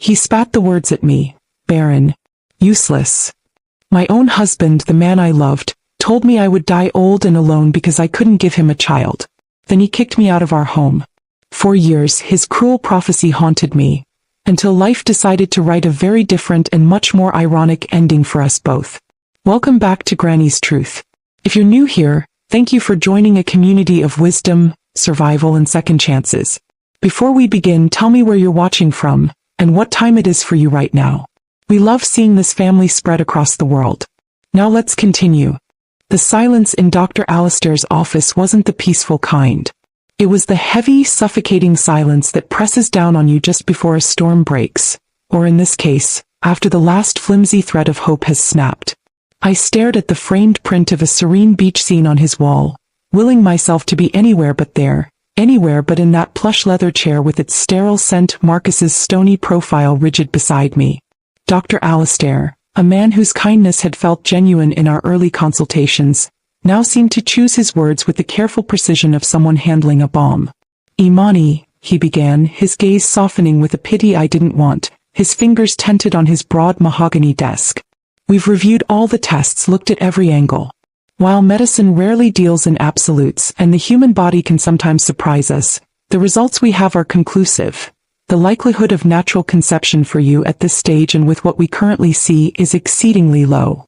He spat the words at me. Barren. Useless. My own husband, the man I loved, told me I would die old and alone because I couldn't give him a child. Then he kicked me out of our home. For years, his cruel prophecy haunted me, until life decided to write a very different and much more ironic ending for us both. Welcome back to Granny's Truth. If you're new here, thank you for joining a community of wisdom, survival, and second chances. Before we begin, tell me where you're watching from, and what time it is for you right now. We love seeing this family spread across the world. Now let's continue. The silence in Dr. Alistair's office wasn't the peaceful kind. It was the heavy, suffocating silence that presses down on you just before a storm breaks, or in this case, after the last flimsy thread of hope has snapped. I stared at the framed print of a serene beach scene on his wall, willing myself to be anywhere but there, anywhere but in that plush leather chair with its sterile scent, Marcus's stony profile rigid beside me. Dr. Alistair, a man whose kindness had felt genuine in our early consultations, now seemed to choose his words with the careful precision of someone handling a bomb. Imani, he began, his gaze softening with a pity I didn't want, his fingers tented on his broad mahogany desk. We've reviewed all the tests, looked at every angle. While medicine rarely deals in absolutes and the human body can sometimes surprise us, the results we have are conclusive. The likelihood of natural conception for you at this stage and with what we currently see is exceedingly low.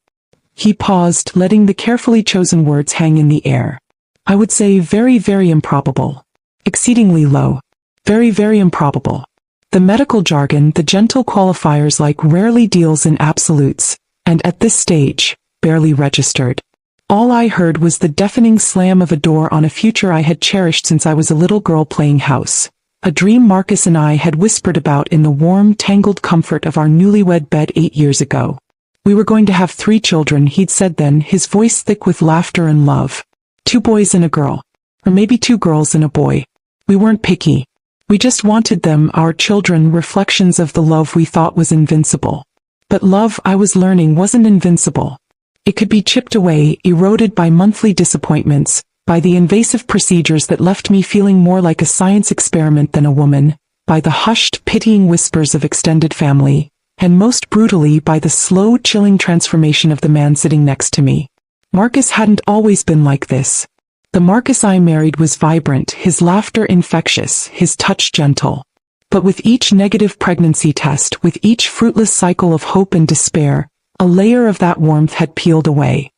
He paused, letting the carefully chosen words hang in the air. I would say very, very improbable. Exceedingly low. Very, very improbable. The medical jargon, the gentle qualifiers like rarely deals in absolutes, and at this stage, barely registered. All I heard was the deafening slam of a door on a future I had cherished since I was a little girl playing house. A dream Marcus and I had whispered about in the warm, tangled comfort of our newlywed bed 8 years ago. We were going to have 3 children, he'd said then, his voice thick with laughter and love. 2 boys and a girl. Or maybe 2 girls and a boy. We weren't picky. We just wanted them, our children, reflections of the love we thought was invincible. But love, I was learning, wasn't invincible. It could be chipped away, eroded by monthly disappointments, by the invasive procedures that left me feeling more like a science experiment than a woman, by the hushed, pitying whispers of extended family, and most brutally by the slow, chilling transformation of the man sitting next to me. Marcus hadn't always been like this. The Marcus I married was vibrant, his laughter infectious, his touch gentle. But with each negative pregnancy test, with each fruitless cycle of hope and despair, a layer of that warmth had peeled away.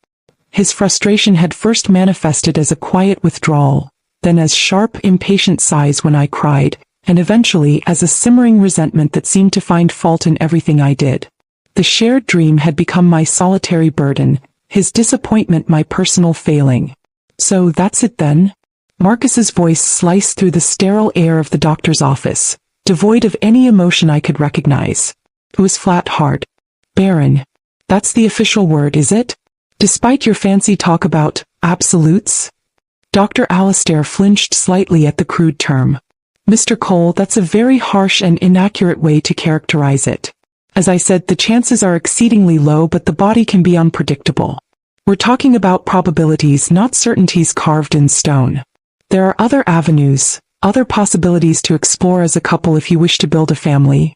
His frustration had first manifested as a quiet withdrawal, then as sharp, impatient sighs when I cried, and eventually as a simmering resentment that seemed to find fault in everything I did. The shared dream had become my solitary burden, his disappointment my personal failing. So that's it then? Marcus's voice sliced through the sterile air of the doctor's office, devoid of any emotion I could recognize. It was flat hard. Barren. That's the official word, is it? Despite your fancy talk about absolutes? Dr. Alistair flinched slightly at the crude term. Mr. Cole, that's a very harsh and inaccurate way to characterize it. As I said, the chances are exceedingly low, but the body can be unpredictable. We're talking about probabilities, not certainties carved in stone. There are other avenues, other possibilities to explore as a couple if you wish to build a family.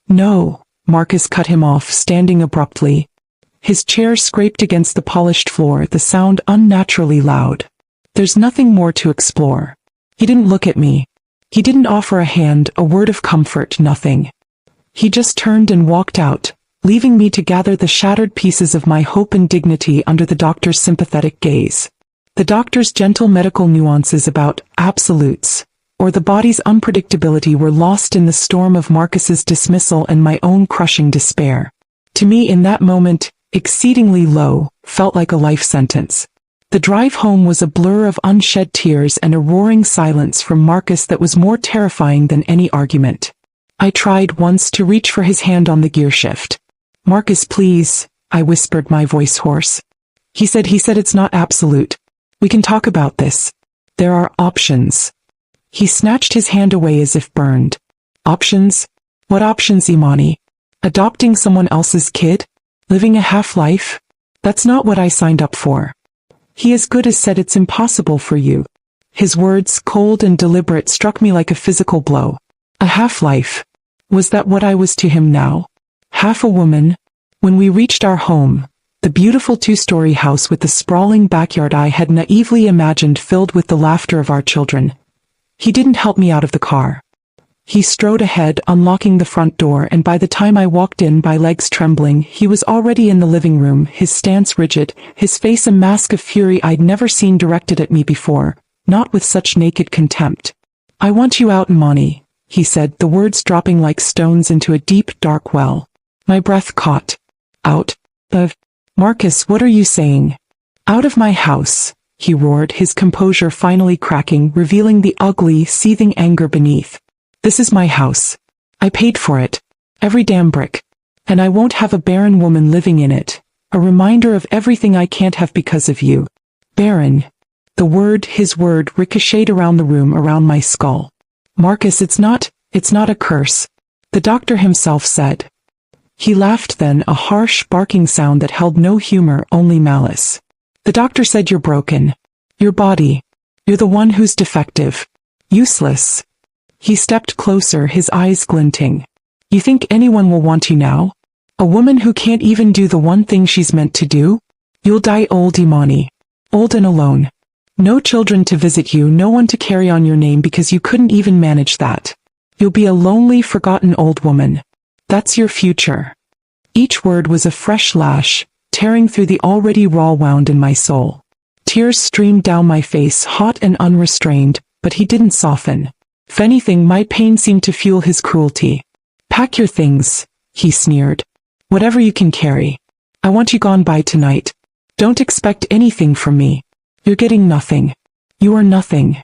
No, Marcus cut him off, standing abruptly. His chair scraped against the polished floor, the sound unnaturally loud. There's nothing more to explore. He didn't look at me. He didn't offer a hand, a word of comfort, nothing. He just turned and walked out, leaving me to gather the shattered pieces of my hope and dignity under the doctor's sympathetic gaze. The doctor's gentle medical nuances about absolutes, or the body's unpredictability, were lost in the storm of Marcus's dismissal and my own crushing despair. To me in that moment, exceedingly low, felt like a life sentence. The drive home was a blur of unshed tears and a roaring silence from Marcus that was more terrifying than any argument. I tried once to reach for his hand on the gear shift. Marcus, please, I whispered, my voice hoarse. He said it's not absolute. We can talk about this. There are options. He snatched his hand away as if burned. Options? What options, Imani? Adopting someone else's kid? Living a half-life? That's not what I signed up for. He as good as said it's impossible for you. His words, cold and deliberate, struck me like a physical blow. A half-life. Was that what I was to him now? Half a woman? When we reached our home, the beautiful two-story house with the sprawling backyard I had naively imagined filled with the laughter of our children, he didn't help me out of the car. He strode ahead, unlocking the front door, and by the time I walked in, my legs trembling, he was already in the living room, his stance rigid, his face a mask of fury I'd never seen directed at me before, not with such naked contempt. "I want you out, Imani," he said, the words dropping like stones into a deep, dark well. My breath caught. "Out of? Marcus, what are you saying?" "Out of my house," he roared, his composure finally cracking, revealing the ugly, seething anger beneath. "This is my house. I paid for it. Every damn brick. And I won't have a barren woman living in it. A reminder of everything I can't have because of you." Barren. His word, ricocheted around the room, around my skull. "Marcus, it's not a curse. The doctor himself said." He laughed then, a harsh, barking sound that held no humor, only malice. "The doctor said you're broken. Your body. You're the one who's defective. Useless." He stepped closer, his eyes glinting. "You think anyone will want you now? A woman who can't even do the one thing she's meant to do? You'll die old, Imani. Old and alone. No children to visit you, no one to carry on your name because you couldn't even manage that. You'll be a lonely, forgotten old woman. That's your future." Each word was a fresh lash, tearing through the already raw wound in my soul. Tears streamed down my face, hot and unrestrained, but he didn't soften. If anything, my pain seemed to fuel his cruelty. "Pack your things," he sneered. "Whatever you can carry. I want you gone by tonight. Don't expect anything from me. You're getting nothing. You are nothing."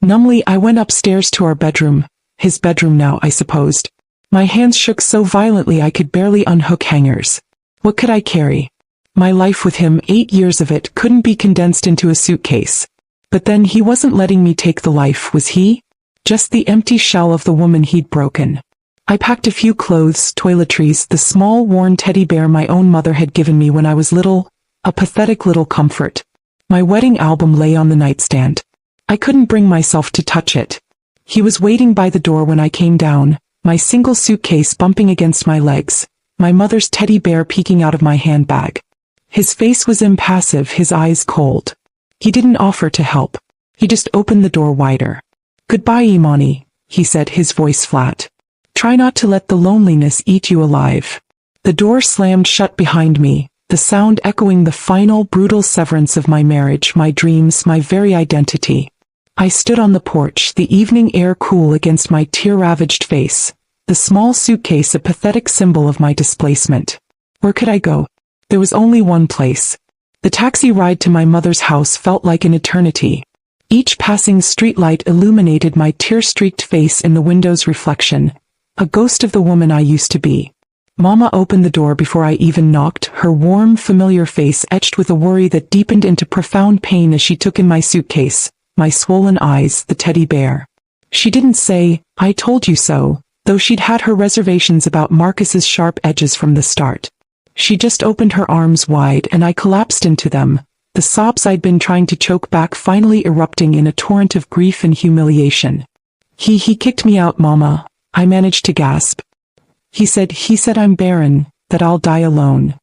Numbly, I went upstairs to our bedroom, his bedroom now, I supposed. My hands shook so violently I could barely unhook hangers. What could I carry? My life with him, 8 years of it, couldn't be condensed into a suitcase. But then he wasn't letting me take the life, was he? Just the empty shell of the woman he'd broken. I packed a few clothes, toiletries, the small worn teddy bear my own mother had given me when I was little, a pathetic little comfort. My wedding album lay on the nightstand. I couldn't bring myself to touch it. He was waiting by the door when I came down, my single suitcase bumping against my legs, my mother's teddy bear peeking out of my handbag. His face was impassive, his eyes cold. He didn't offer to help. He just opened the door wider. "Goodbye, Imani," he said, his voice flat. "Try not to let the loneliness eat you alive." The door slammed shut behind me, the sound echoing the final, brutal severance of my marriage, my dreams, my very identity. I stood on the porch, the evening air cool against my tear-ravaged face, the small suitcase a pathetic symbol of my displacement. Where could I go? There was only one place. The taxi ride to my mother's house felt like an eternity. Each passing streetlight illuminated my tear-streaked face in the window's reflection, a ghost of the woman I used to be. Mama opened the door before I even knocked, her warm, familiar face etched with a worry that deepened into profound pain as she took in my suitcase, my swollen eyes, the teddy bear. She didn't say, "I told you so," though she'd had her reservations about Marcus's sharp edges from the start. She just opened her arms wide and I collapsed into them, the sobs I'd been trying to choke back finally erupting in a torrent of grief and humiliation. He kicked me out, Mama," I managed to gasp. He said I'm barren, that I'll die alone."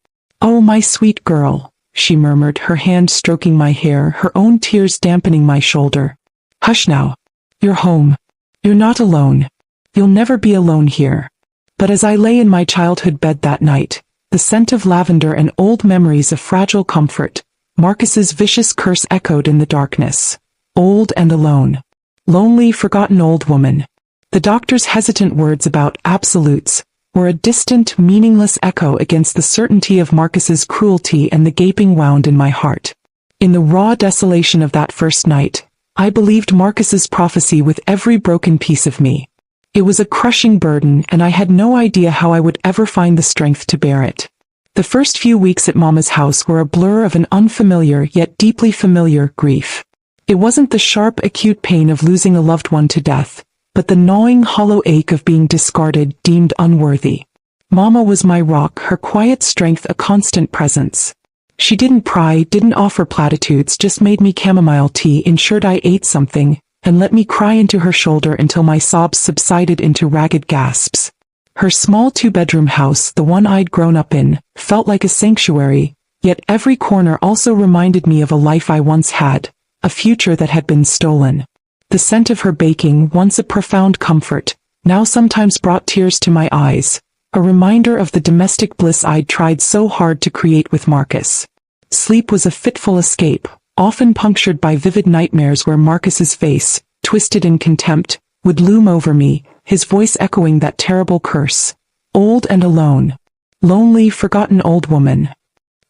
"Oh, my sweet girl," she murmured, her hand stroking my hair, her own tears dampening my shoulder. "Hush now. You're home. You're not alone. You'll never be alone here." But as I lay in my childhood bed that night, the scent of lavender and old memories of fragile comfort, Marcus's vicious curse echoed in the darkness. Old and alone. Lonely, forgotten old woman. The doctor's hesitant words about absolutes were a distant, meaningless echo against the certainty of Marcus's cruelty and the gaping wound in my heart. In the raw desolation of that first night, I believed Marcus's prophecy with every broken piece of me. It was a crushing burden, and I had no idea how I would ever find the strength to bear it. The first few weeks at Mama's house were a blur of an unfamiliar yet deeply familiar grief. It wasn't the sharp, acute pain of losing a loved one to death, but the gnawing, hollow ache of being discarded, deemed unworthy. Mama was my rock, her quiet strength a constant presence. She didn't pry, didn't offer platitudes, just made me chamomile tea, ensured I ate something, and let me cry into her shoulder until my sobs subsided into ragged gasps. Her small two-bedroom house, the one I'd grown up in, felt like a sanctuary, yet every corner also reminded me of a life I once had, a future that had been stolen. The scent of her baking, once a profound comfort, now sometimes brought tears to my eyes, a reminder of the domestic bliss I'd tried so hard to create with Marcus. Sleep was a fitful escape, often punctured by vivid nightmares where Marcus's face, twisted in contempt, would loom over me, his voice echoing that terrible curse. Old and alone. Lonely, forgotten old woman.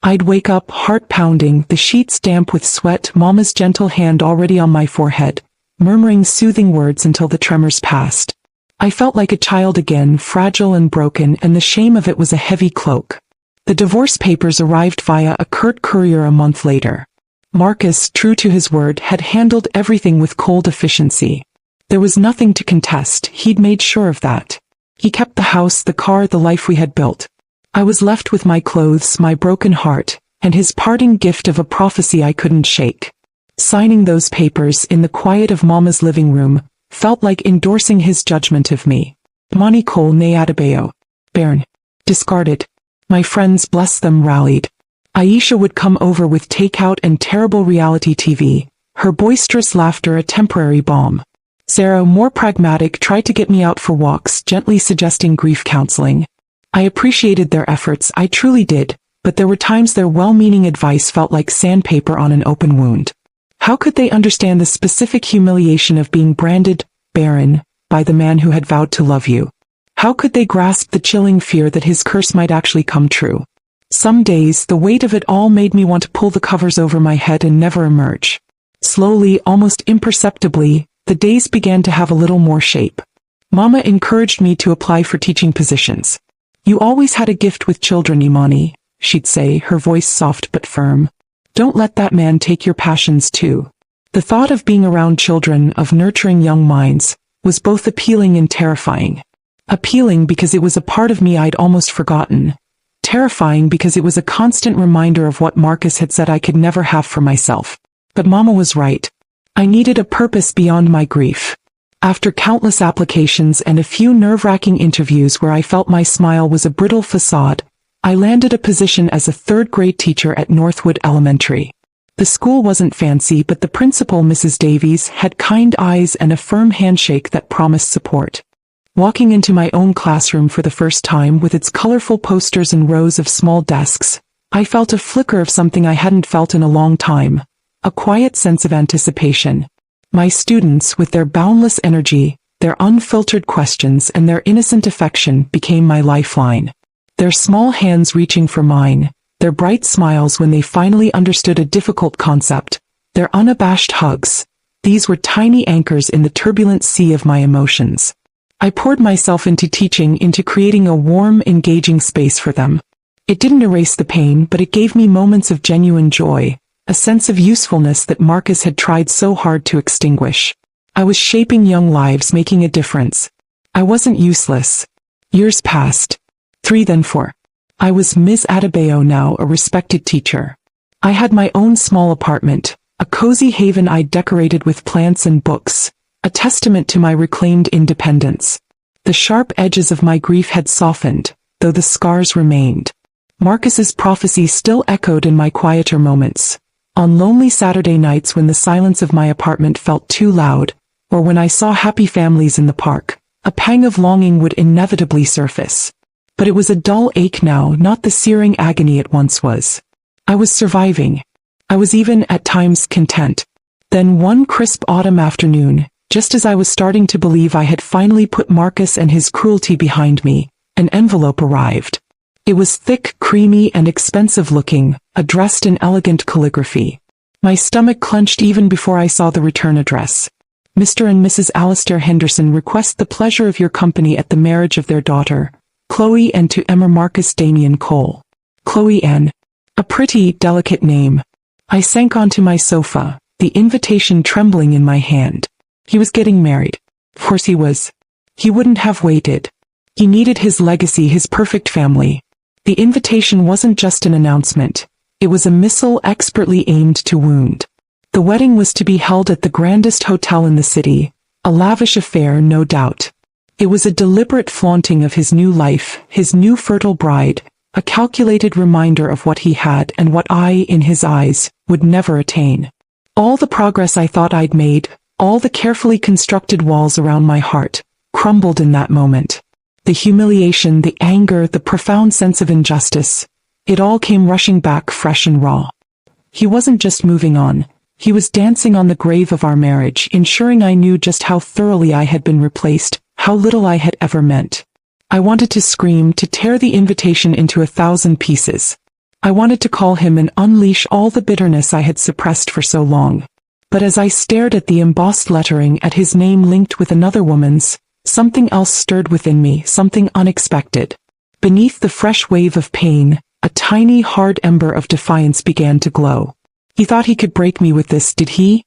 I'd wake up, heart pounding, the sheets damp with sweat, Mama's gentle hand already on my forehead, murmuring soothing words until the tremors passed. I felt like a child again, fragile and broken, and the shame of it was a heavy cloak. The divorce papers arrived via a curt courier a month later. Marcus, true to his word, had handled everything with cold efficiency. There was nothing to contest, he'd made sure of that. He kept the house, the car, the life we had built. I was left with my clothes, my broken heart, and his parting gift of a prophecy I couldn't shake. Signing those papers in the quiet of Mama's living room felt like endorsing his judgment of me. Monicole ne Adebayo. Barren. Discarded. My friends, bless them, rallied. Aisha would come over with takeout and terrible reality TV, her boisterous laughter a temporary balm. Sarah, more pragmatic, tried to get me out for walks, gently suggesting grief counseling. I appreciated their efforts, I truly did, but there were times their well-meaning advice felt like sandpaper on an open wound. How could they understand the specific humiliation of being branded barren by the man who had vowed to love you? How could they grasp the chilling fear that his curse might actually come true? Some days, the weight of it all made me want to pull the covers over my head and never emerge. Slowly, almost imperceptibly, the days began to have a little more shape. Mama encouraged me to apply for teaching positions. You always had a gift with children, Imani, she'd say, her voice soft but firm. Don't let that man take your passions too. The thought of being around children, of nurturing young minds, was both appealing and terrifying. Appealing because it was a part of me I'd almost forgotten. Terrifying because it was a constant reminder of what Marcus had said I could never have for myself. But Mama was right. I needed a purpose beyond my grief. After countless applications and a few nerve-wracking interviews where I felt my smile was a brittle facade, I landed a position as a third-grade teacher at Northwood Elementary. The school wasn't fancy, but the principal, Mrs. Davies, had kind eyes and a firm handshake that promised support. Walking into my own classroom for the first time with its colorful posters and rows of small desks, I felt a flicker of something I hadn't felt in a long time. A quiet sense of anticipation. My students, with their boundless energy, their unfiltered questions and their innocent affection, became my lifeline. Their small hands reaching for mine, their bright smiles when they finally understood a difficult concept, their unabashed hugs, these were tiny anchors in the turbulent sea of my emotions. I poured myself into teaching, into creating a warm, engaging space for them. It didn't erase the pain, but it gave me moments of genuine joy. A sense of usefulness that Marcus had tried so hard to extinguish. I was shaping young lives, making a difference. I wasn't useless. Years passed. 3, then 4. I was Ms. Adebayo now, a respected teacher. I had my own small apartment, a cozy haven I'd decorated with plants and books, a testament to my reclaimed independence. The sharp edges of my grief had softened, though the scars remained. Marcus's prophecy still echoed in my quieter moments. On lonely Saturday nights when the silence of my apartment felt too loud, or when I saw happy families in the park, a pang of longing would inevitably surface. But it was a dull ache now, not the searing agony it once was. I was surviving. I was even, at times, content. Then one crisp autumn afternoon, just as I was starting to believe I had finally put Marcus and his cruelty behind me, an envelope arrived. It was thick, creamy, and expensive-looking, addressed in elegant calligraphy. My stomach clenched even before I saw the return address. Mr. and Mrs. Alistair Henderson request the pleasure of your company at the marriage of their daughter, Chloe, and to Emma Marcus Damien Cole. Chloe N. A pretty, delicate name. I sank onto my sofa, the invitation trembling in my hand. He was getting married. Of course he was. He wouldn't have waited. He needed his legacy, his perfect family. The invitation wasn't just an announcement. It was a missile expertly aimed to wound. The wedding was to be held at the grandest hotel in the city, a lavish affair, no doubt. It was a deliberate flaunting of his new life, his new fertile bride, a calculated reminder of what he had and what I, in his eyes, would never attain. All the progress I thought I'd made, all the carefully constructed walls around my heart, crumbled in that moment. The humiliation, the anger, the profound sense of injustice, it all came rushing back fresh and raw. He wasn't just moving on. He was dancing on the grave of our marriage, ensuring I knew just how thoroughly I had been replaced, how little I had ever meant. I wanted to scream, to tear the invitation into 1,000 pieces. I wanted to call him and unleash all the bitterness I had suppressed for so long. But as I stared at the embossed lettering, at his name linked with another woman's, something else stirred within me, something unexpected. Beneath the fresh wave of pain, a tiny, hard ember of defiance began to glow. He thought he could break me with this, did he?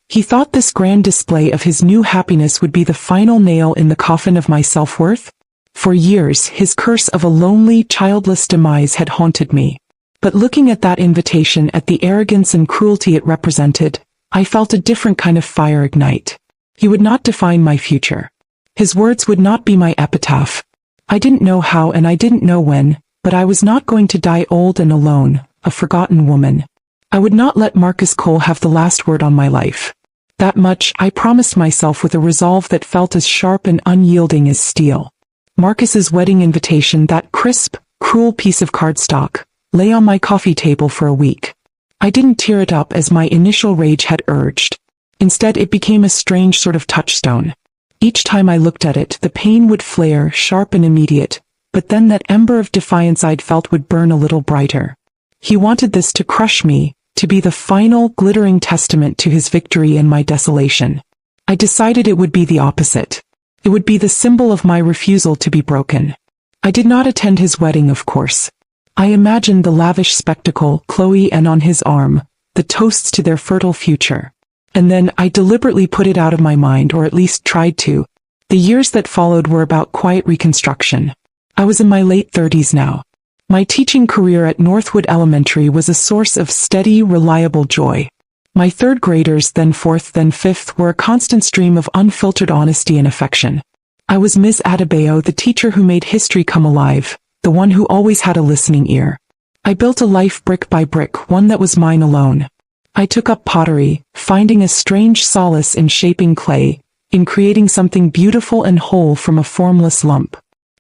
He thought this grand display of his new happiness would be the final nail in the coffin of my self-worth? For years, his curse of a lonely, childless demise had haunted me. But looking at that invitation, at the arrogance and cruelty it represented, I felt a different kind of fire ignite. He would not define my future. His words would not be my epitaph. I didn't know how and I didn't know when, but I was not going to die old and alone, a forgotten woman. I would not let Marcus Cole have the last word on my life. That much I promised myself with a resolve that felt as sharp and unyielding as steel. Marcus's wedding invitation, that crisp, cruel piece of cardstock, lay on my coffee table for a week. I didn't tear it up as my initial rage had urged. Instead, it became a strange sort of touchstone. Each time I looked at it, the pain would flare, sharp and immediate, but then that ember of defiance I'd felt would burn a little brighter. He wanted this to crush me, to be the final, glittering testament to his victory and my desolation. I decided it would be the opposite. It would be the symbol of my refusal to be broken. I did not attend his wedding, of course. I imagined the lavish spectacle, Chloe and on his arm, the toasts to their fertile future. And then I deliberately put it out of my mind, or at least tried to. The years that followed were about quiet reconstruction. I was in my late 30s now. My teaching career at Northwood Elementary was a source of steady, reliable joy. My third graders, then fourth, then fifth, were a constant stream of unfiltered honesty and affection. I was Ms. Adebayo, the teacher who made history come alive, the one who always had a listening ear. I built a life brick by brick, one that was mine alone. I took up pottery, finding a strange solace in shaping clay, in creating something beautiful and whole from a formless lump.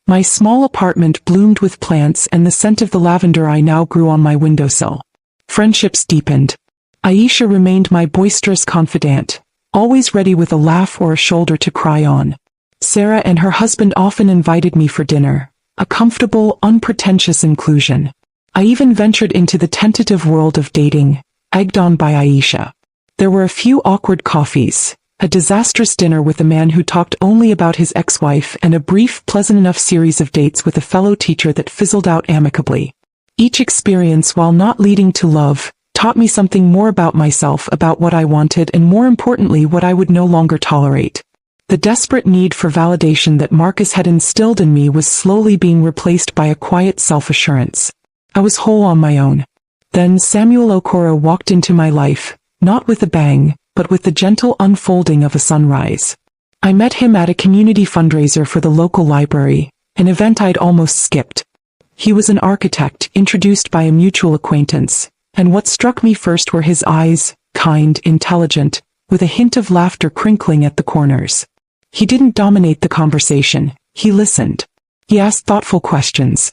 My small apartment bloomed with plants and the scent of the lavender I now grew on my windowsill. Friendships deepened. Aisha remained my boisterous confidant, always ready with a laugh or a shoulder to cry on. Sarah and her husband often invited me for dinner, a comfortable, unpretentious inclusion. I even ventured into the tentative world of dating, egged on by Aisha. There were a few awkward coffees, a disastrous dinner with a man who talked only about his ex-wife, and a brief, pleasant enough series of dates with a fellow teacher that fizzled out amicably. Each experience, while not leading to love, taught me something more about myself, about what I wanted, and more importantly, what I would no longer tolerate. The desperate need for validation that Marcus had instilled in me was slowly being replaced by a quiet self-assurance. I was whole on my own. Then Samuel Okoro walked into my life, not with a bang, but with the gentle unfolding of a sunrise. I met him at a community fundraiser for the local library, an event I'd almost skipped. He was an architect, introduced by a mutual acquaintance, and what struck me first were his eyes, kind, intelligent, with a hint of laughter crinkling at the corners. He didn't dominate the conversation, he listened. He asked thoughtful questions.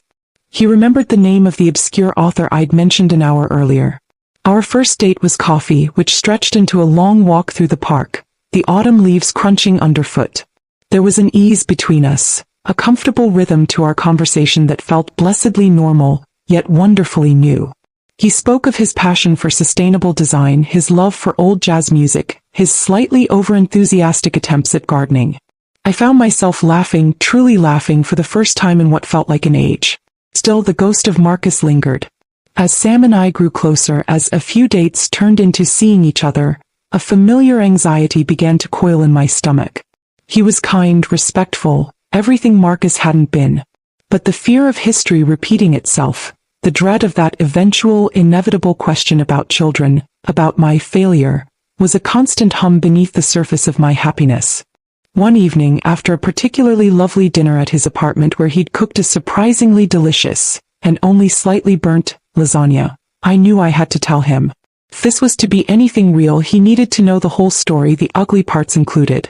He remembered the name of the obscure author I'd mentioned an hour earlier. Our first date was coffee, which stretched into a long walk through the park, the autumn leaves crunching underfoot. There was an ease between us, a comfortable rhythm to our conversation that felt blessedly normal, yet wonderfully new. He spoke of his passion for sustainable design, his love for old jazz music, his slightly over-enthusiastic attempts at gardening. I found myself laughing, truly laughing, for the first time in what felt like an age. Still, the ghost of Marcus lingered. As Sam and I grew closer, as a few dates turned into seeing each other, a familiar anxiety began to coil in my stomach. He was kind, respectful, everything Marcus hadn't been. But the fear of history repeating itself, the dread of that eventual, inevitable question about children, about my failure, was a constant hum beneath the surface of my happiness. One evening, after a particularly lovely dinner at his apartment where he'd cooked a surprisingly delicious, and only slightly burnt, lasagna, I knew I had to tell him. If this was to be anything real, he needed to know the whole story, the ugly parts included.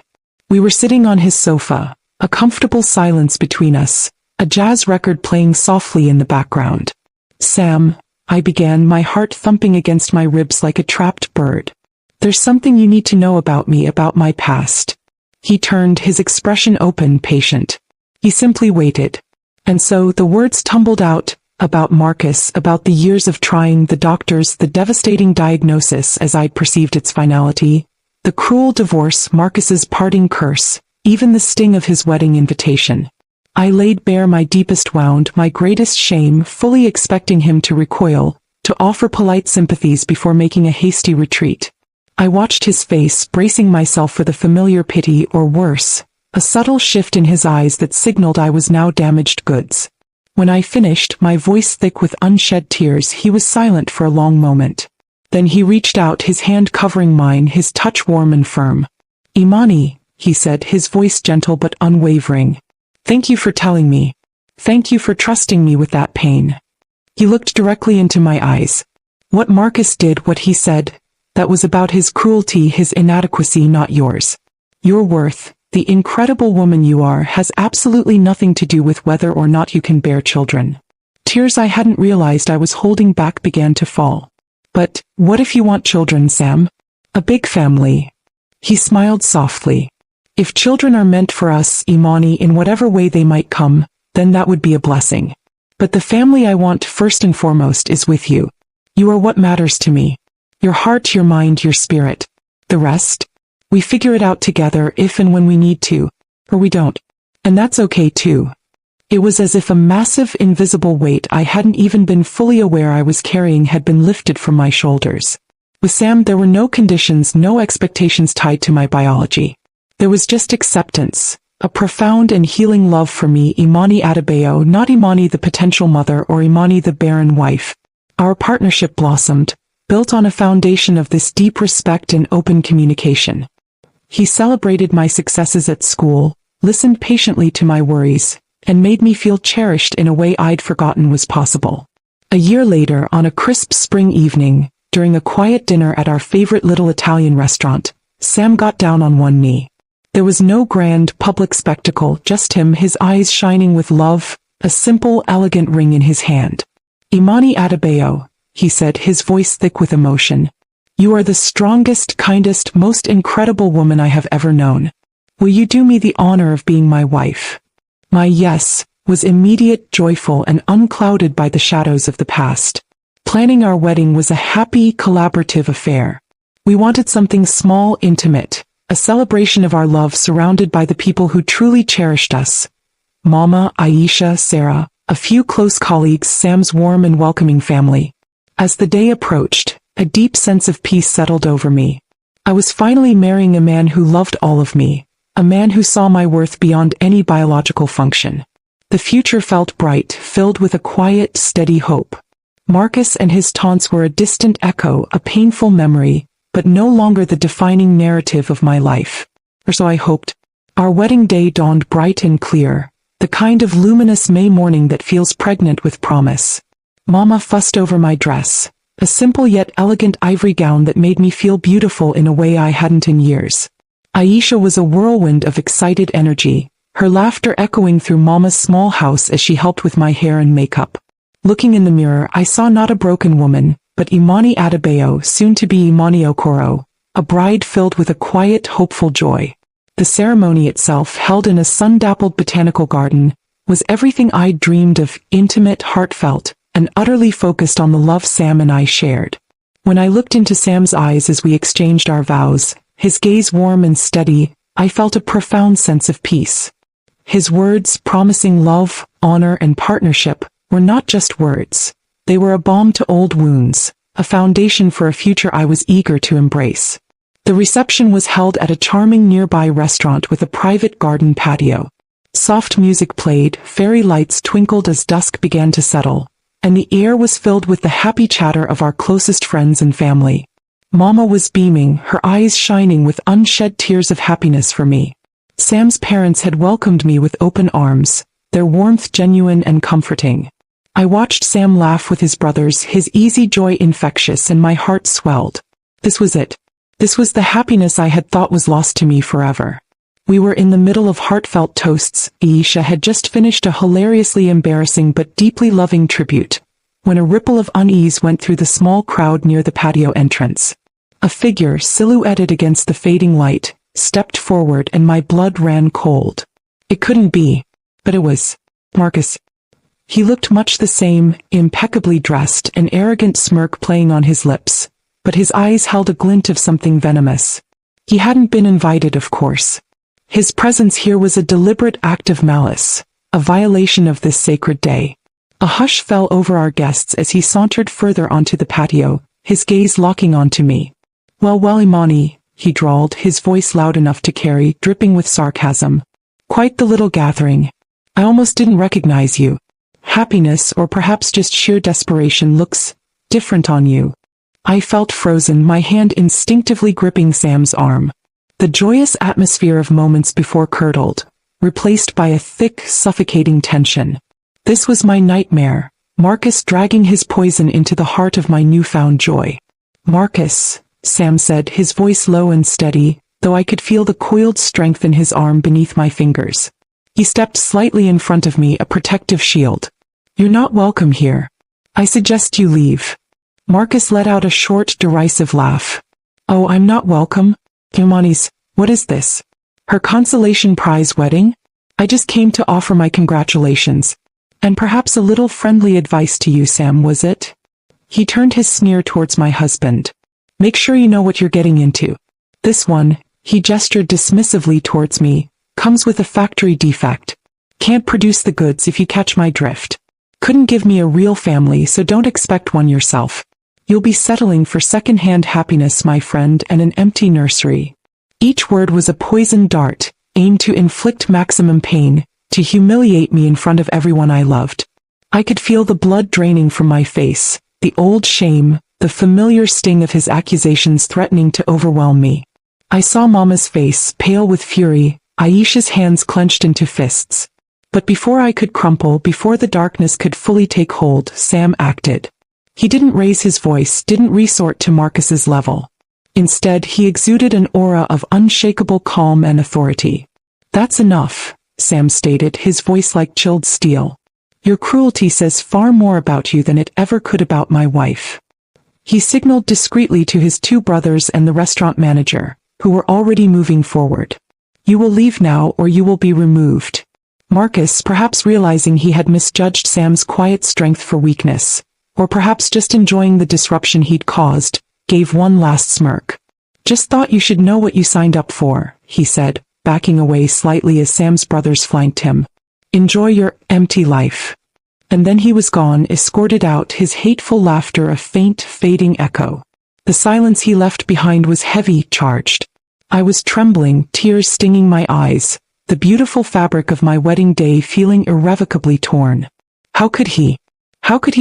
We were sitting on his sofa, a comfortable silence between us, a jazz record playing softly in the background. "Sam," I began, my heart thumping against my ribs like a trapped bird. "There's something you need to know about me, about my past." He turned, his expression open, patient. He simply waited. And so the words tumbled out, about Marcus, about the years of trying, the doctors, the devastating diagnosis as I'd perceived its finality, the cruel divorce, Marcus's parting curse, even the sting of his wedding invitation. I laid bare my deepest wound, my greatest shame, fully expecting him to recoil, to offer polite sympathies before making a hasty retreat. I watched his face, bracing myself for the familiar pity, or worse, a subtle shift in his eyes that signaled I was now damaged goods. When I finished, my voice thick with unshed tears, he was silent for a long moment. Then he reached out, his hand covering mine, his touch warm and firm. "Imani," he said, his voice gentle but unwavering. "Thank you for telling me. Thank you for trusting me with that pain." He looked directly into my eyes. "What Marcus did, what he said, that was about his cruelty, his inadequacy, not yours. Your worth, the incredible woman you are, has absolutely nothing to do with whether or not you can bear children." Tears I hadn't realized I was holding back began to fall. "But, what if you want children, Sam? A big family?" He smiled softly. "If children are meant for us, Imani, in whatever way they might come, then that would be a blessing. But the family I want first and foremost is with you. You are what matters to me. Your heart, your mind, your spirit. The rest? We figure it out together if and when we need to, or we don't. And that's okay too." It was as if a massive, invisible weight I hadn't even been fully aware I was carrying had been lifted from my shoulders. With Sam, there were no conditions, no expectations tied to my biology. There was just acceptance, a profound and healing love for me, Imani Adebayo, not Imani the potential mother or Imani the barren wife. Our partnership blossomed, built on a foundation of this deep respect and open communication. He celebrated my successes at school, listened patiently to my worries, and made me feel cherished in a way I'd forgotten was possible. A year later, on a crisp spring evening, during a quiet dinner at our favorite little Italian restaurant, Sam got down on one knee. There was no grand, public spectacle, just him, his eyes shining with love, a simple, elegant ring in his hand. "Imani Adebayo," he said, his voice thick with emotion. "You are the strongest, kindest, most incredible woman I have ever known. Will you do me the honor of being my wife?" My yes was immediate, joyful, and unclouded by the shadows of the past. Planning our wedding was a happy, collaborative affair. We wanted something small, intimate, a celebration of our love surrounded by the people who truly cherished us. Mama, Aisha, Sarah, a few close colleagues, Sam's warm and welcoming family. As the day approached, a deep sense of peace settled over me. I was finally marrying a man who loved all of me, a man who saw my worth beyond any biological function. The future felt bright, filled with a quiet, steady hope. Marcus and his taunts were a distant echo, a painful memory, but no longer the defining narrative of my life. Or so I hoped. Our wedding day dawned bright and clear, the kind of luminous May morning that feels pregnant with promise. Mama fussed over my dress, a simple yet elegant ivory gown that made me feel beautiful in a way I hadn't in years. Aisha was a whirlwind of excited energy, her laughter echoing through Mama's small house as she helped with my hair and makeup. Looking in the mirror, I saw not a broken woman, but Imani Adebayo, soon to be Imani Okoro, a bride filled with a quiet, hopeful joy. The ceremony itself, held in a sun-dappled botanical garden, was everything I'd dreamed of, intimate, heartfelt, and utterly focused on the love Sam and I shared. When I looked into Sam's eyes as we exchanged our vows, his gaze warm and steady, I felt a profound sense of peace. His words, promising love, honor, and partnership, were not just words. They were a balm to old wounds, a foundation for a future I was eager to embrace. The reception was held at a charming nearby restaurant with a private garden patio. Soft music played, fairy lights twinkled as dusk began to settle, and the air was filled with the happy chatter of our closest friends and family. Mama was beaming, her eyes shining with unshed tears of happiness for me. Sam's parents had welcomed me with open arms, their warmth genuine and comforting. I watched Sam laugh with his brothers, his easy joy infectious, and my heart swelled. This was it. This was the happiness I had thought was lost to me forever. We were in the middle of heartfelt toasts. Aisha had just finished a hilariously embarrassing but deeply loving tribute, when a ripple of unease went through the small crowd near the patio entrance. A figure, silhouetted against the fading light, stepped forward and my blood ran cold. It couldn't be. But it was Marcus. He looked much the same, impeccably dressed, an arrogant smirk playing on his lips, but his eyes held a glint of something venomous. He hadn't been invited, of course. His presence here was a deliberate act of malice, a violation of this sacred day. A hush fell over our guests as he sauntered further onto the patio, his gaze locking onto me. Well, Imani, he drawled, his voice loud enough to carry, dripping with sarcasm. Quite the little gathering. I almost didn't recognize you. Happiness, or perhaps just sheer desperation, looks different on you. I felt frozen, my hand instinctively gripping Sam's arm. The joyous atmosphere of moments before curdled, replaced by a thick, suffocating tension. This was my nightmare, Marcus dragging his poison into the heart of my newfound joy. Marcus, Sam said, his voice low and steady, though I could feel the coiled strength in his arm beneath my fingers. He stepped slightly in front of me, a protective shield. You're not welcome here. I suggest you leave. Marcus let out a short, derisive laugh. Oh, I'm not welcome? Imani's, what is this? Her consolation prize wedding? I just came to offer my congratulations. And perhaps a little friendly advice to you, Sam, was it? He turned his sneer towards my husband. Make sure you know what you're getting into. This one, he gestured dismissively towards me, comes with a factory defect. Can't produce the goods, if you catch my drift. Couldn't give me a real family, so don't expect one yourself. You'll be settling for second-hand happiness, my friend, and an empty nursery. Each word was a poisoned dart, aimed to inflict maximum pain, to humiliate me in front of everyone I loved. I could feel the blood draining from my face, the old shame, the familiar sting of his accusations threatening to overwhelm me. I saw Mama's face, pale with fury, Aisha's hands clenched into fists. But before I could crumple, before the darkness could fully take hold, Sam acted. He didn't raise his voice, didn't resort to Marcus's level. Instead, he exuded an aura of unshakable calm and authority. That's enough, Sam stated, his voice like chilled steel. Your cruelty says far more about you than it ever could about my wife. He signaled discreetly to his two brothers and the restaurant manager, who were already moving forward. You will leave now or you will be removed. Marcus, perhaps realizing he had misjudged Sam's quiet strength for weakness, or perhaps just enjoying the disruption he'd caused, gave one last smirk. Just thought you should know what you signed up for, he said, backing away slightly as Sam's brothers flanked him. Enjoy your empty life. And then he was gone, escorted out, his hateful laughter a faint, fading echo. The silence he left behind was heavy, charged. I was trembling, tears stinging my eyes, the beautiful fabric of my wedding day feeling irrevocably torn. How could he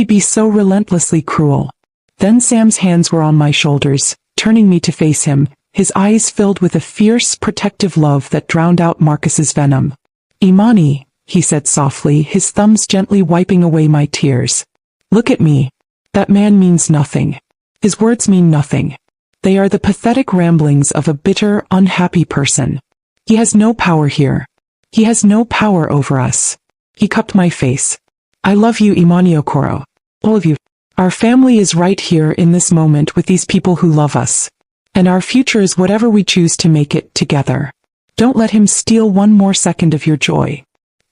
be so relentlessly cruel? Then Sam's hands were on my shoulders, turning me to face him, his eyes filled with a fierce, protective love that drowned out Marcus's venom. Imani, he said softly, his thumbs gently wiping away my tears. Look at me. That man means nothing. His words mean nothing. They are the pathetic ramblings of a bitter, unhappy person. He has no power here. He has no power over us. He cupped my face. I love you, Imani Okoro. All of you. Our family is right here in this moment with these people who love us. And our future is whatever we choose to make it together. Don't let him steal one more second of your joy.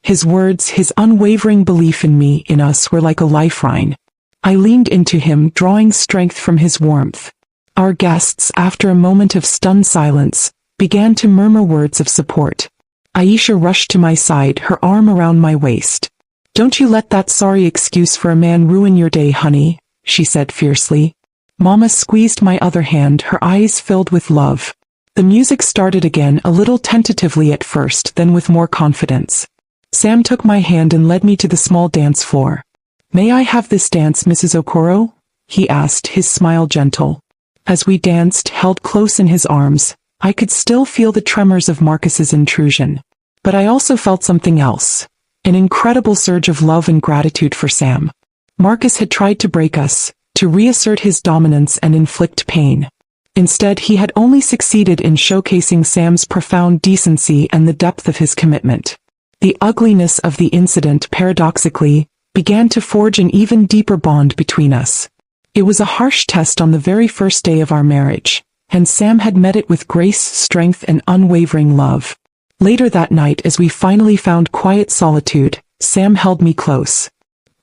His words, his unwavering belief in me, in us, were like a lifeline. I leaned into him, drawing strength from his warmth. Our guests, after a moment of stunned silence, began to murmur words of support. Aisha rushed to my side, her arm around my waist. Don't you let that sorry excuse for a man ruin your day, honey, she said fiercely. Mama squeezed my other hand, her eyes filled with love. The music started again, a little tentatively at first, then with more confidence. Sam took my hand and led me to the small dance floor. May I have this dance, Mrs. Okoro? He asked, his smile gentle. As we danced, held close in his arms, I could still feel the tremors of Marcus's intrusion. But I also felt something else. An incredible surge of love and gratitude for Sam. Marcus had tried to break us, to reassert his dominance and inflict pain. Instead, he had only succeeded in showcasing Sam's profound decency and the depth of his commitment. The ugliness of the incident, paradoxically, began to forge an even deeper bond between us. It was a harsh test on the very first day of our marriage, and Sam had met it with grace, strength, and unwavering love. Later that night, as we finally found quiet solitude, Sam held me close.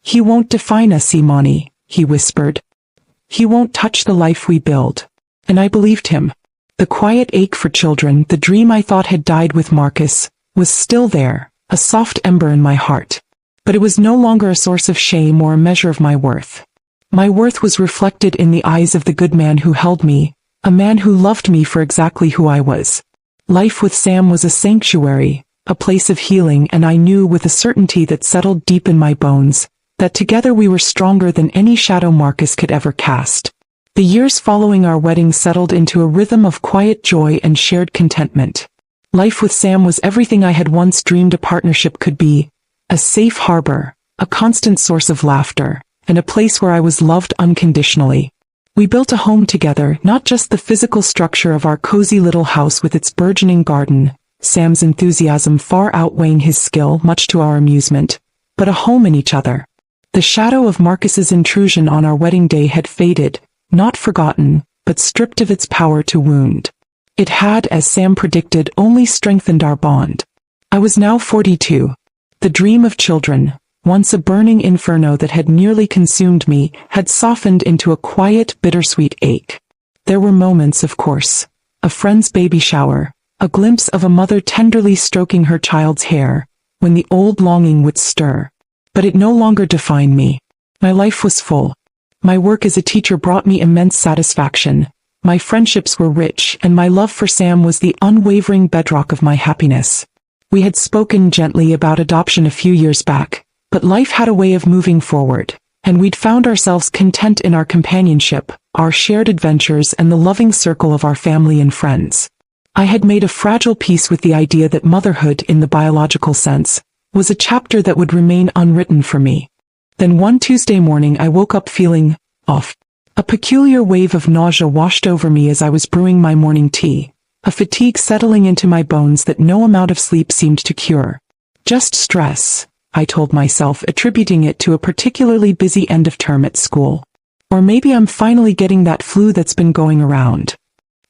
"He won't define us, Imani," he whispered. "He won't touch the life we build." And I believed him. The quiet ache for children, the dream I thought had died with Marcus, was still there, a soft ember in my heart. But it was no longer a source of shame or a measure of my worth. My worth was reflected in the eyes of the good man who held me, a man who loved me for exactly who I was. Life with Sam was a sanctuary, a place of healing, and I knew with a certainty that settled deep in my bones, that together we were stronger than any shadow Marcus could ever cast. The years following our wedding settled into a rhythm of quiet joy and shared contentment. Life with Sam was everything I had once dreamed a partnership could be, a safe harbor, a constant source of laughter, and a place where I was loved unconditionally. We built a home together, not just the physical structure of our cozy little house with its burgeoning garden, Sam's enthusiasm far outweighing his skill, much to our amusement, but a home in each other. The shadow of Marcus's intrusion on our wedding day had faded, not forgotten, but stripped of its power to wound. It had, as Sam predicted, only strengthened our bond. I was now 42. The dream of children, once a burning inferno that had nearly consumed me, had softened into a quiet, bittersweet ache. There were moments, of course. A friend's baby shower, a glimpse of a mother tenderly stroking her child's hair, when the old longing would stir. But it no longer defined me. My life was full. My work as a teacher brought me immense satisfaction. My friendships were rich, and my love for Sam was the unwavering bedrock of my happiness. We had spoken gently about adoption a few years back, but life had a way of moving forward, and we'd found ourselves content in our companionship, our shared adventures, and the loving circle of our family and friends. I had made a fragile peace with the idea that motherhood, in the biological sense, was a chapter that would remain unwritten for me. Then one Tuesday morning I woke up feeling off. A peculiar wave of nausea washed over me as I was brewing my morning tea, a fatigue settling into my bones that no amount of sleep seemed to cure. Just stress, I told myself, attributing it to a particularly busy end of term at school. Or maybe I'm finally getting that flu that's been going around.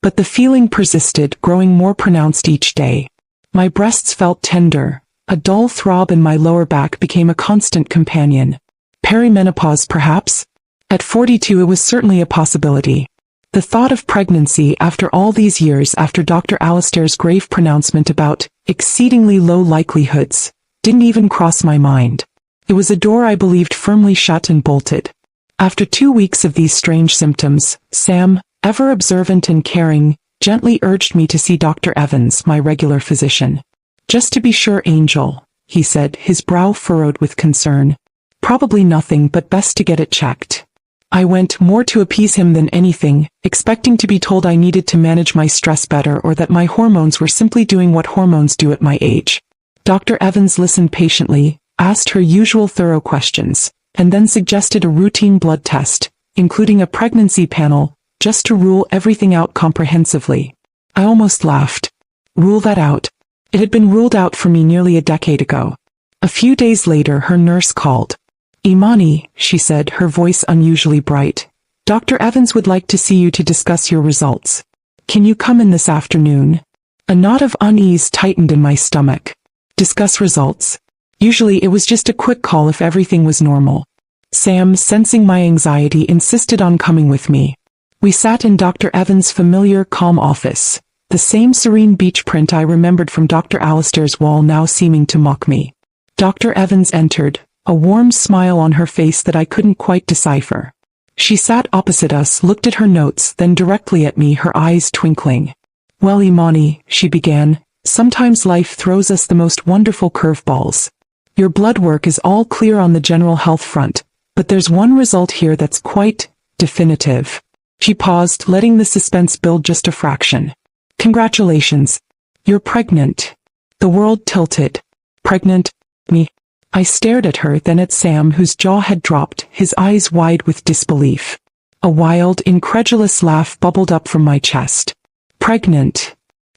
But the feeling persisted, growing more pronounced each day. My breasts felt tender. A dull throb in my lower back became a constant companion. Perimenopause, perhaps? At 42 it was certainly a possibility. The thought of pregnancy after all these years, after Dr. Alistair's grave pronouncement about exceedingly low likelihoods, didn't even cross my mind. It was a door I believed firmly shut and bolted. After 2 weeks of these strange symptoms, Sam, ever observant and caring, gently urged me to see Dr. Evans, my regular physician. "Just to be sure, Angel," he said, his brow furrowed with concern. "Probably nothing, but best to get it checked." I went, more to appease him than anything, expecting to be told I needed to manage my stress better or that my hormones were simply doing what hormones do at my age. Dr. Evans listened patiently, asked her usual thorough questions, and then suggested a routine blood test, including a pregnancy panel, just to rule everything out comprehensively. I almost laughed. Rule that out? It had been ruled out for me nearly a decade ago. A few days later her nurse called. "Imani," she said, her voice unusually bright. "Dr. Evans would like to see you to discuss your results. Can you come in this afternoon?" A knot of unease tightened in my stomach. Discuss results? Usually it was just a quick call if everything was normal. Sam, sensing my anxiety, insisted on coming with me. We sat in Dr. Evans' familiar, calm office, the same serene beach print I remembered from Dr. Alistair's wall now seeming to mock me. Dr. Evans entered, a warm smile on her face that I couldn't quite decipher. She sat opposite us, looked at her notes, then directly at me, her eyes twinkling. "Well, Imani," she began, "sometimes life throws us the most wonderful curveballs. Your blood work is all clear on the general health front, but there's one result here that's quite definitive." She paused, letting the suspense build just a fraction. Congratulations. You're pregnant. The world tilted. Pregnant? Me? I stared at her, then at Sam, whose jaw had dropped, his eyes wide with disbelief. A wild, incredulous laugh bubbled up from my chest. Pregnant?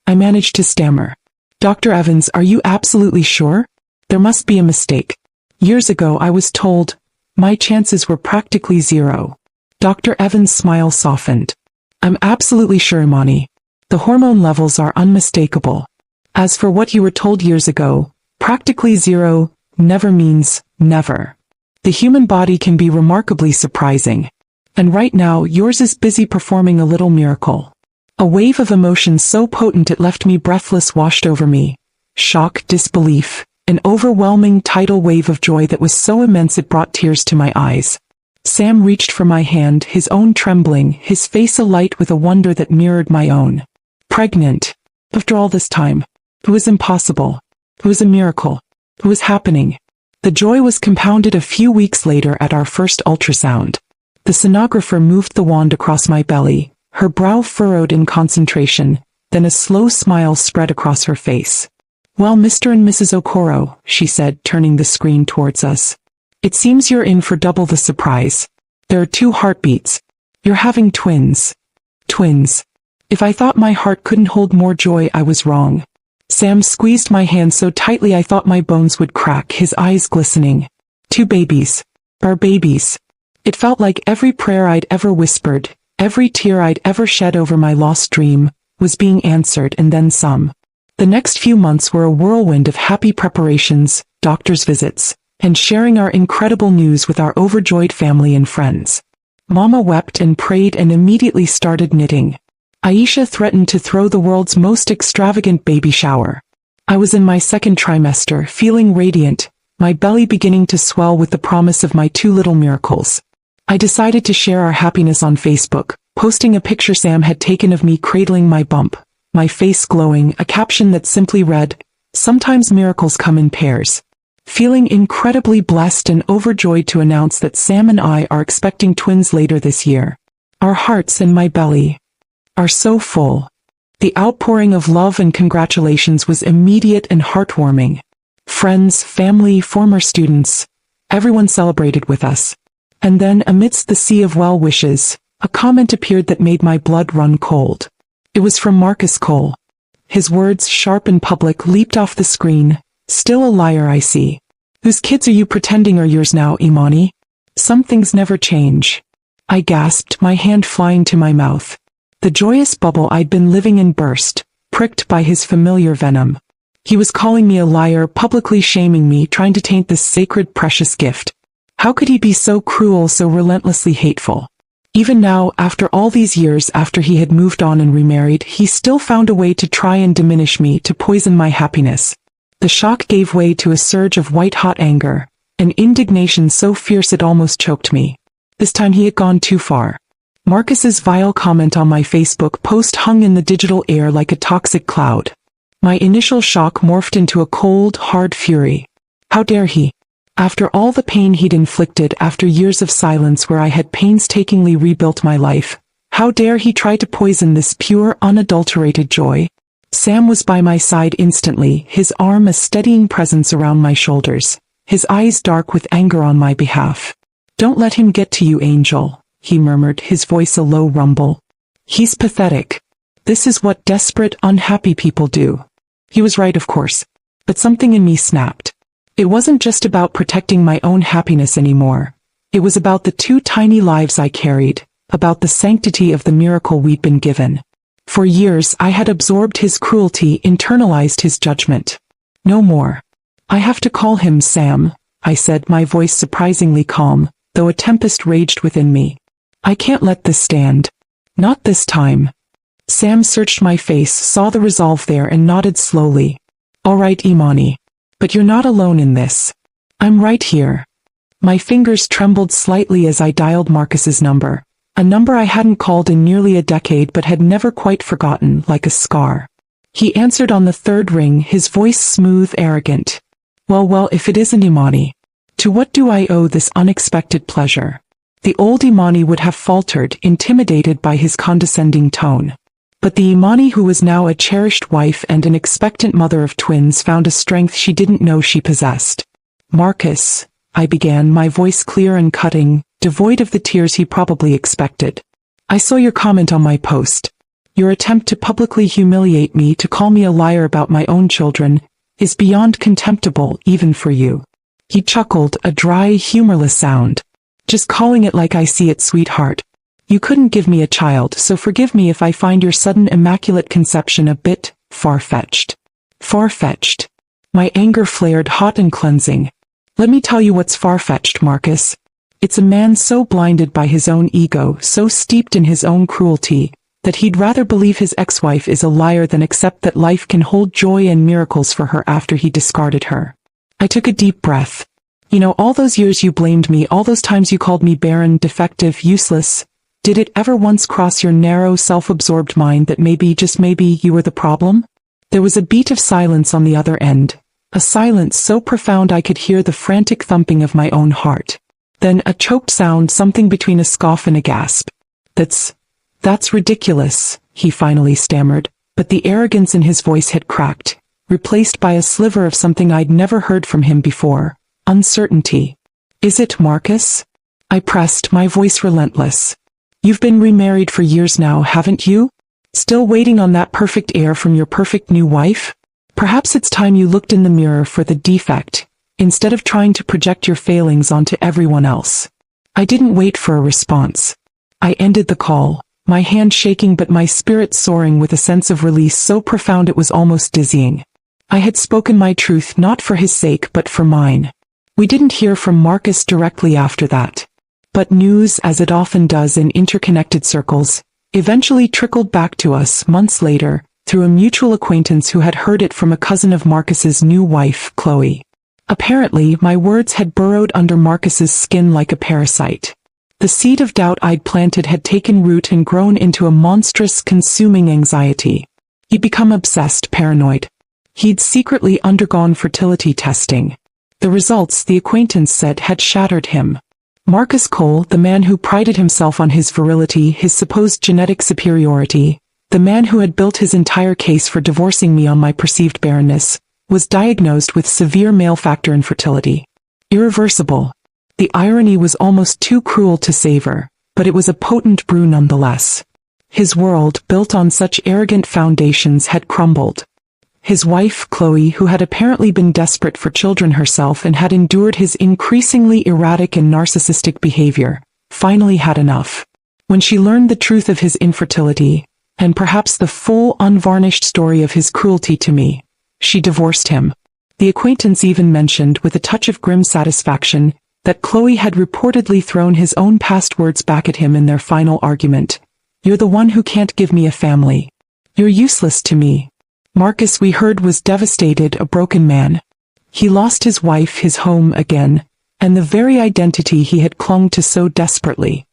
I managed to stammer. Dr. Evans, are you absolutely sure? There must be a mistake. Years ago I was told my chances were practically zero. Dr. Evans' smile softened. I'm absolutely sure, Imani. The hormone levels are unmistakable. As for what you were told years ago, practically zero never means never. The human body can be remarkably surprising. And right now yours is busy performing a little miracle. A wave of emotion so potent it left me breathless washed over me. Shock, disbelief, an overwhelming tidal wave of joy that was so immense it brought tears to my eyes. Sam reached for my hand, his own trembling, his face alight with a wonder that mirrored my own. Pregnant. After all this time. It was impossible. It was a miracle. It was happening. The joy was compounded a few weeks later at our first ultrasound. The sonographer moved the wand across my belly, her brow furrowed in concentration, then a slow smile spread across her face. Well, Mr. and Mrs. Okoro, she said, turning the screen towards us. It seems you're in for double the surprise. There are 2 heartbeats. You're having twins. Twins. If I thought my heart couldn't hold more joy, I was wrong. Sam squeezed my hand so tightly I thought my bones would crack, his eyes glistening. 2 babies. Our babies. It felt like every prayer I'd ever whispered, every tear I'd ever shed over my lost dream, was being answered, and then some. The next few months were a whirlwind of happy preparations, doctor's visits, and sharing our incredible news with our overjoyed family and friends. Mama wept and prayed and immediately started knitting. Aisha threatened to throw the world's most extravagant baby shower. I was in my 2nd trimester, feeling radiant, my belly beginning to swell with the promise of my 2 little miracles. I decided to share our happiness on Facebook, posting a picture Sam had taken of me cradling my bump, my face glowing, a caption that simply read, "Sometimes miracles come in pairs." Feeling incredibly blessed and overjoyed to announce that Sam and I are expecting twins later this year. Our hearts and my belly are so full. The outpouring of love and congratulations was immediate and heartwarming. Friends, family, former students, everyone celebrated with us. And then, amidst the sea of well wishes, a comment appeared that made my blood run cold. It was from Marcus Cole. His words, sharp and public, leaped off the screen. "Still a liar, I see. Whose kids are you pretending are yours now, Imani? Some things never change." I gasped, my hand flying to my mouth. The joyous bubble I'd been living in burst, pricked by his familiar venom. He was calling me a liar, publicly shaming me, trying to taint this sacred, precious gift. How could he be so cruel, so relentlessly hateful? Even now, after all these years, after he had moved on and remarried, he still found a way to try and diminish me, to poison my happiness. The shock gave way to a surge of white-hot anger, an indignation so fierce it almost choked me. This time he had gone too far. Marcus's vile comment on my Facebook post hung in the digital air like a toxic cloud. My initial shock morphed into a cold, hard fury. How dare he? After all the pain he'd inflicted, after years of silence where I had painstakingly rebuilt my life, how dare he try to poison this pure, unadulterated joy? Sam was by my side instantly, his arm a steadying presence around my shoulders, his eyes dark with anger on my behalf. "Don't let him get to you, Angel," he murmured, his voice a low rumble. "He's pathetic. This is what desperate, unhappy people do." He was right, of course, but something in me snapped. It wasn't just about protecting my own happiness anymore. It was about the 2 tiny lives I carried, about the sanctity of the miracle we'd been given. For years I had absorbed his cruelty, internalized his judgment. No more. "I have to call him Sam," I said, my voice surprisingly calm, though a tempest raged within me. "I can't let this stand. Not this time." Sam searched my face, saw the resolve there, and nodded slowly. "All right, Imani. But you're not alone in this. I'm right here." My fingers trembled slightly as I dialed Marcus's number, a number I hadn't called in nearly a decade but had never quite forgotten, like a scar. He answered on the 3rd ring, his voice smooth, arrogant. Well, if it isn't Imani. To what do I owe this unexpected pleasure?" The old Imani would have faltered, intimidated by his condescending tone. But the Imani who was now a cherished wife and an expectant mother of twins found a strength she didn't know she possessed. "Marcus," I began, my voice clear and cutting, devoid of the tears he probably expected. "I saw your comment on my post. Your attempt to publicly humiliate me, to call me a liar about my own children, is beyond contemptible even for you." He chuckled, a dry, humorless sound. "Just calling it like I see it, sweetheart. You couldn't give me a child, so forgive me if I find your sudden immaculate conception a bit far-fetched." Far-fetched. My anger flared hot and cleansing. "Let me tell you what's far-fetched, Marcus. It's a man so blinded by his own ego, so steeped in his own cruelty, that he'd rather believe his ex-wife is a liar than accept that life can hold joy and miracles for her after he discarded her." I took a deep breath. "You know, all those years you blamed me, all those times you called me barren, defective, useless, did it ever once cross your narrow, self-absorbed mind that maybe, just maybe, you were the problem?" There was a beat of silence on the other end, a silence so profound I could hear the frantic thumping of my own heart. Then a choked sound, something between a scoff and a gasp. That's ridiculous," he finally stammered, but the arrogance in his voice had cracked, replaced by a sliver of something I'd never heard from him before: uncertainty. "Is it, Marcus?" I pressed, my voice relentless. "You've been remarried for years now, haven't you? Still waiting on that perfect heir from your perfect new wife? Perhaps it's time you looked in the mirror for the defect, instead of trying to project your failings onto everyone else." I didn't wait for a response. I ended the call, my hand shaking but my spirit soaring with a sense of release so profound it was almost dizzying. I had spoken my truth not for his sake but for mine. We didn't hear from Marcus directly after that. But news, as it often does in interconnected circles, eventually trickled back to us months later, through a mutual acquaintance who had heard it from a cousin of Marcus's new wife, Chloe. Apparently, my words had burrowed under Marcus's skin like a parasite. The seed of doubt I'd planted had taken root and grown into a monstrous, consuming anxiety. He'd become obsessed, paranoid. He'd secretly undergone fertility testing. The results, the acquaintance said, had shattered him. Marcus Cole, the man who prided himself on his virility, his supposed genetic superiority, the man who had built his entire case for divorcing me on my perceived barrenness, was diagnosed with severe male factor infertility. Irreversible. The irony was almost too cruel to savor, but it was a potent brew nonetheless. His world, built on such arrogant foundations, had crumbled. His wife, Chloe, who had apparently been desperate for children herself and had endured his increasingly erratic and narcissistic behavior, finally had enough. When she learned the truth of his infertility, and perhaps the full, unvarnished story of his cruelty to me, she divorced him. The acquaintance even mentioned, with a touch of grim satisfaction, that Chloe had reportedly thrown his own past words back at him in their final argument. "You're the one who can't give me a family. You're useless to me." Marcus, we heard, was devastated, a broken man. He lost his wife, his home again, and the very identity he had clung to so desperately.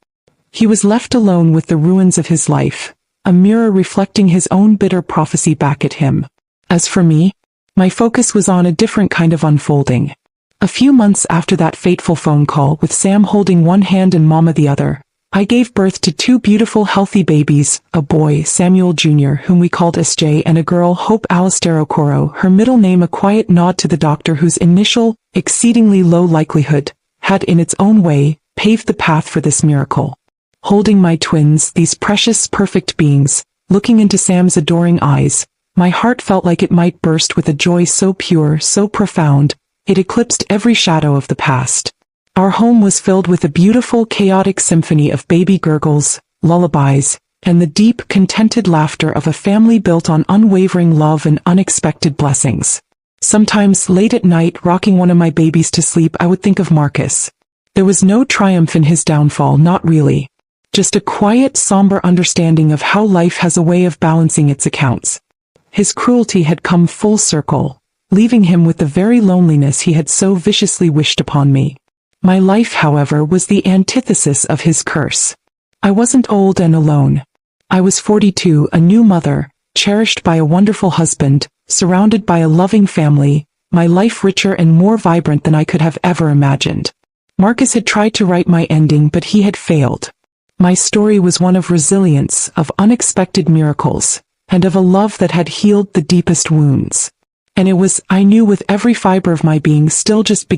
He was left alone with the ruins of his life, a mirror reflecting his own bitter prophecy back at him. As for me, my focus was on a different kind of unfolding. A few months after that fateful phone call, with Sam holding one hand and Mama the other, I gave birth to two beautiful, healthy babies, a boy, Samuel Jr., whom we called SJ, and a girl, Hope Alistair Okoro, her middle name a quiet nod to the doctor whose initial, exceedingly low likelihood, had in its own way, paved the path for this miracle. Holding my twins, these precious, perfect beings, looking into Sam's adoring eyes, my heart felt like it might burst with a joy so pure, so profound, it eclipsed every shadow of the past. Our home was filled with a beautiful, chaotic symphony of baby gurgles, lullabies, and the deep, contented laughter of a family built on unwavering love and unexpected blessings. Sometimes, late at night, rocking one of my babies to sleep, I would think of Marcus. There was no triumph in his downfall, not really. Just a quiet, somber understanding of how life has a way of balancing its accounts. His cruelty had come full circle, leaving him with the very loneliness he had so viciously wished upon me. My life, however, was the antithesis of his curse. I wasn't old and alone. I was 42, a new mother, cherished by a wonderful husband, surrounded by a loving family, my life richer and more vibrant than I could have ever imagined. Marcus had tried to write my ending, but he had failed. My story was one of resilience, of unexpected miracles, and of a love that had healed the deepest wounds. And it was, I knew with every fiber of my being, still just beginning.